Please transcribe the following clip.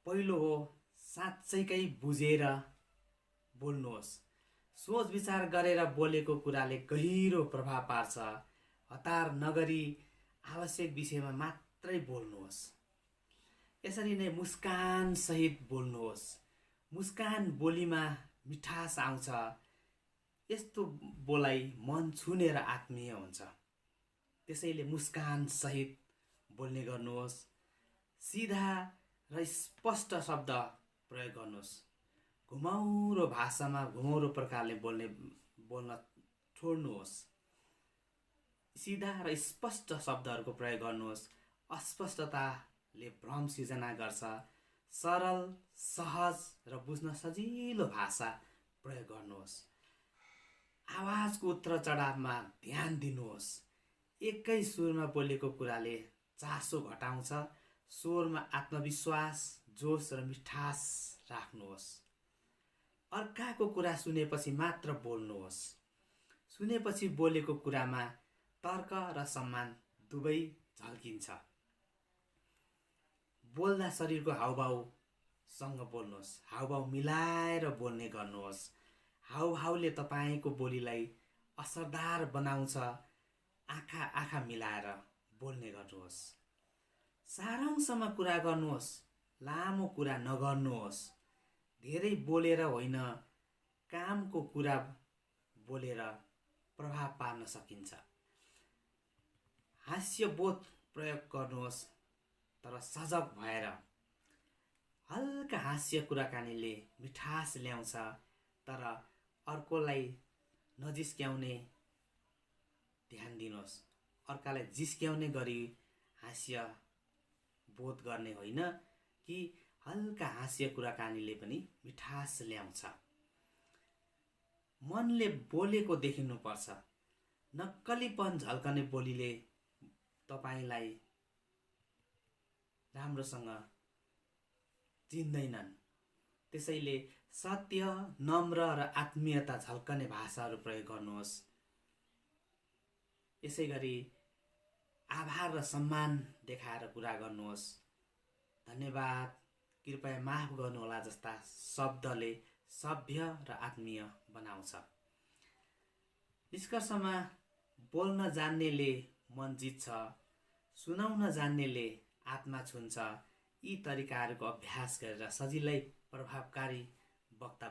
पहिलो हो साँच्चैकै बुझेर बोल्नुहोस्। सोच विचार गरेर बोलेको कुराले गहिरो प्रभाव पार्छ। हतार नगरी आवश्यक विषयमा मात्रै बोल्नुहोस्। यसरी नै मुस्कान सहित बोल्नुहोस्। मुस्कान बोलीमा मिठास आउँछ। यस्तो बोलाइ मन छुने र आत्मीय हुन्छ। त्यसैले मुस्कान सहित बोल्ने गर्नुहोस्। सिधा र स्पष्ट शब्द प्रयोग गर्नुहोस्। घुमाउरो भाषामा घुमाउरो प्रकारले बोल्न छोड्नुहोस्। सिधा र स्पष्ट शब्दहरूको प्रयोग गर्नुहोस्। अस्पष्टताले भ्रम सिर्जना गर्छ। सरल, सहज र बुझ्न सजिलो भाषा प्रयोग गर्नुहोस्। आवाजको उत्र चढावमा ध्यान दिनुहोस्। एकै सुरमा बोलेको कुराले चासो घटाउँछ। स्वरमा आत्मविश्वास, जोश र मिठास राख्नुहोस्। अर्काको कुरा सुनेपछि मात्र बोल्नुहोस्। सुनेपछि बोलेको कुरामा तर्क र सम्मान दुवै झल्किन्छ। बोल्दा शरीरको हाउभाउसँग बोल्नुहोस्। हाउभाउ मिलाएर बोल्ने गर्नुहोस्। हाउभाउले तपाईँको बोलीलाई असरदार बनाउँछ। आँखा मिलाएर बोल्ने गर्नुहोस्। सारांशमा कुरा गर्नुहोस्। लामो कुरा नगर्नुहोस्। धेरै बोलेर होइन, कामको कुरा बोलेर प्रभाव पार्न सकिन्छ। हास्यबोध प्रयोग गर्नुहोस्, तर सजग भएर। हल्का हास्य कुराकानीले मिठास ल्याउँछ, तर अर्कोलाई नजिस्क्याउने ध्यान दिनुहोस्। अर्कालाई जिस्क्याउने गरी हास्य बोध गर्ने होइन, कि हल्का हास्य कुराकानीले पनि मिठास ल्याउँछ। मनले बोलेको देखिनुपर्छ। नक्कलीपन झल्कने बोलीले तपाईलाई राम्रोसँग चिन्दैनन्। त्यसैले सत्य, नम्र र आत्मीयता झल्कने भाषाहरू प्रयोग गर्नुहोस्। यसै गरी आभार र सम्मान देखाएर कुरा गर्नुहोस्। धन्यवाद, कृपया माफ गर्नुहोला जस्ता शब्दले सभ्य र आत्मीय बनाउँछ। निष्कर्षमा बोल्न जान्नेले मन जित्छ, सुनाउन जान्नेले आत्मा छुन्छ। यी तरिकाहरूको अभ्यास गरेर सजिलै प्रभावकारी वक्ता